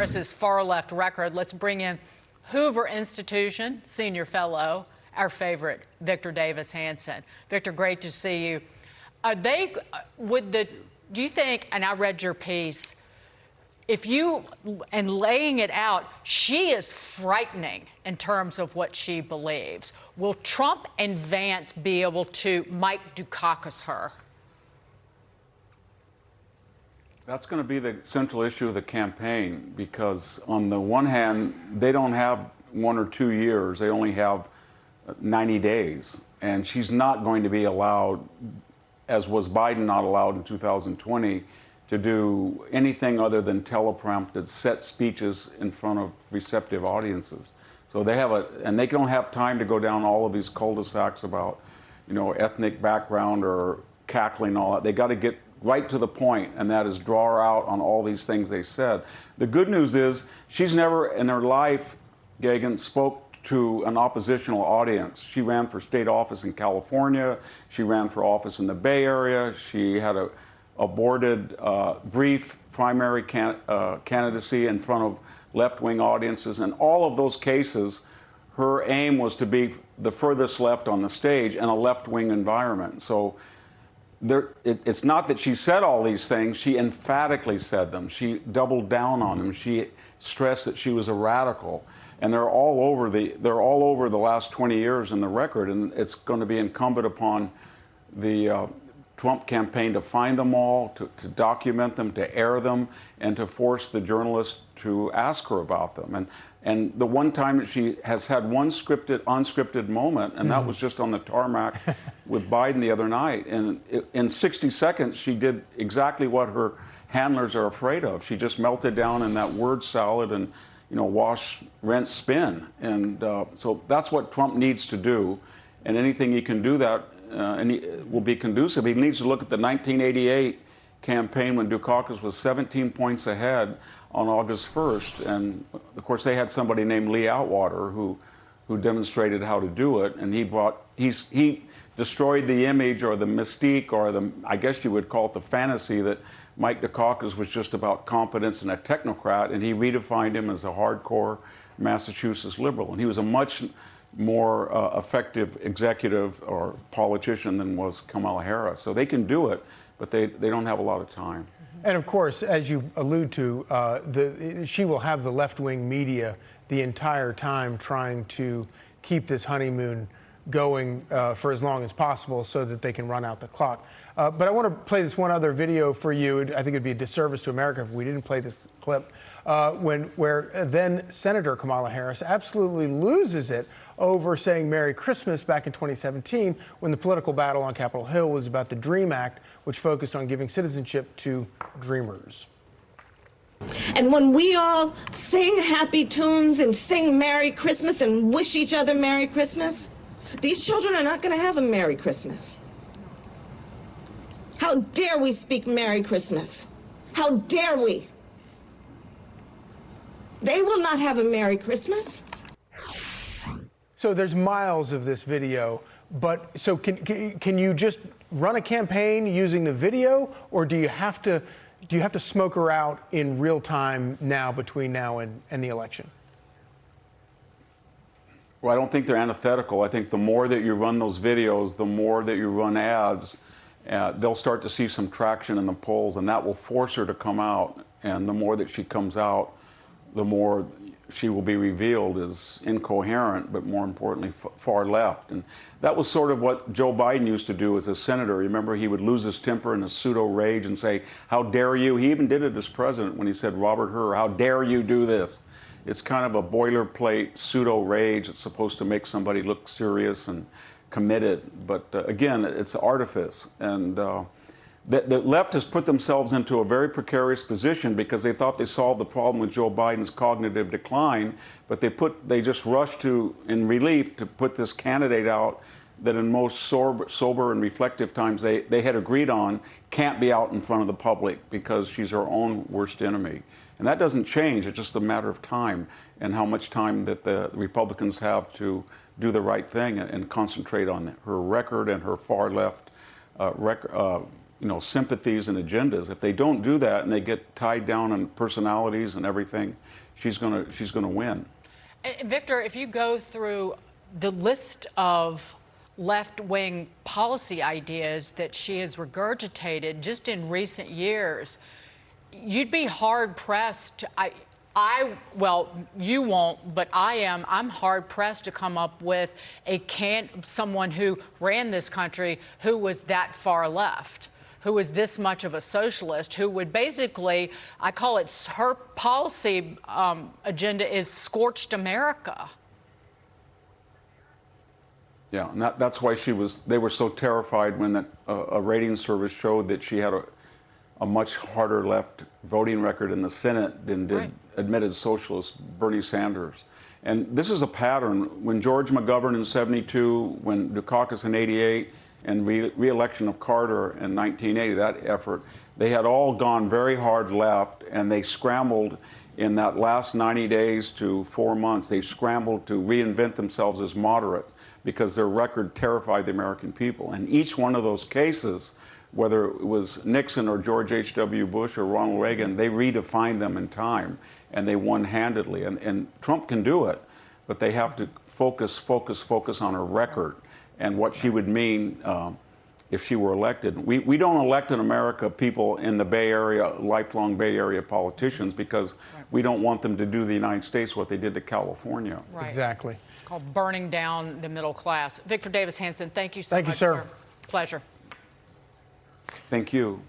Harris's far-left record. Let's bring in Hoover Institution senior fellow, our favorite, Victor Davis Hanson. Victor, great to see you. Do you think, and I read your piece, and laying it out, she is frightening in terms of what she believes. Will Trump and Vance be able to Mike Dukakis her? That's going to be the central issue of the campaign, because on the one hand, they don't have 1 or 2 years. They only have 90 days. And she's not going to be allowed, as was Biden not allowed in 2020, to do anything other than teleprompted set speeches in front of receptive audiences. So they have and they don't have time to go down all of these cul-de-sacs about, ethnic background or cackling and all that. They got to get right to the point, and that is draw her out on all these things they said. The good news is she's never in her life, Gagan, spoke to an oppositional audience. She ran for state office in California. She ran for office in the Bay Area. She had a aborted brief primary candidacy in front of left-wing audiences. In all of those cases, her aim was to be the furthest left on the stage in a left-wing environment. So it's not that she said all these things. She emphatically said them. She doubled down on them. She stressed that she was a radical. And they're all over the last 20 years in the record. And it's going to be incumbent upon the Trump campaign to find them all, to document them, to air them, and to force the journalists to ask her about them. And the one time that she has had one unscripted moment, and that was just on the tarmac with Biden the other night. And in 60 seconds, she did exactly what her handlers are afraid of. She just melted down in that word salad and, wash, rinse, spin. And so that's what Trump needs to do. And anything he can do that and he will be conducive. He needs to look at the 1988 campaign when Dukakis was 17 points ahead on August 1st. And of course, they had somebody named Lee Atwater who demonstrated how to do it. And he destroyed the image or the mystique or I guess you would call it the fantasy that Mike Dukakis was just about competence and a technocrat. And he redefined him as a hardcore Massachusetts liberal. And he was a much more effective executive or politician than was Kamala Harris. So they can do it, but they don't have a lot of time. And of course, as you allude to, she will have the left-wing media the entire time trying to keep this honeymoon going for as long as possible so that they can run out the clock. But I want to play this one other video for you. I think it'd be a disservice to America if we didn't play this clip where then Senator Kamala Harris absolutely loses it over saying Merry Christmas back in 2017 when the political battle on Capitol Hill was about the DREAM Act, which focused on giving citizenship to dreamers. And when we all sing happy tunes and sing Merry Christmas and wish each other Merry Christmas, these children are not going to have a Merry Christmas. How dare we speak Merry Christmas? How dare we? They will not have a Merry Christmas. So there's miles of this video, but so can you just run a campaign using the video, or do you have to smoke her out in real time now between now and the election? Well, I don't think they're antithetical. I think the more that you run those videos, the more that you run ads, they'll start to see some traction in the polls, and that will force her to come out. And the more that she comes out, the more she will be revealed as incoherent, but more importantly, far left. And that was sort of what Joe Biden used to do as a senator. Remember, he would lose his temper in a pseudo rage and say, "How dare you?" He even did it as president when he said, "Robert Hur, how dare you do this?" It's kind of a boilerplate pseudo rage. It's supposed to make somebody look serious and committed. But again, it's artifice. And the left has put themselves into a very precarious position because they thought they solved the problem with Joe Biden's cognitive decline, but they just rushed in relief to put this candidate out that in most sober and reflective times they had agreed on can't be out in front of the public because she's her own worst enemy. And that doesn't change. It's just a matter of time and how much time that the Republicans have to do the right thing and concentrate on her record and her far left sympathies and agendas. If they don't do that and they get tied down in personalities and everything, she's gonna win. And Victor, if you go through the list of left-wing policy ideas that she has regurgitated just in recent years, you'd be hard-pressed to, well, you won't, but I'm hard-pressed to come up with someone who ran this country who was that far left, who was this much of a socialist, who would basically, I call it, her policy agenda is scorched America. Yeah, and that's why they were so terrified when a rating service showed that she had a much harder left voting record in the Senate than did admitted socialist Bernie Sanders. And this is a pattern. When George McGovern in '72, when Dukakis in '88, and re-election of Carter in 1980, that effort, they had all gone very hard left, and they scrambled in that last 90 days to 4 months, they scrambled to reinvent themselves as moderates because their record terrified the American people. And each one of those cases, whether it was Nixon or George H.W. Bush or Ronald Reagan, they redefined them in time, and they won handedly. And Trump can do it, but they have to focus on her record and what she would mean if she were elected. We don't elect in America people in the Bay Area, lifelong Bay Area politicians, because we don't want them to do the United States what they did to California. Right. Exactly. It's called burning down the middle class. Victor Davis Hanson, thank you so much, Thank you, sir. Pleasure. Thank you.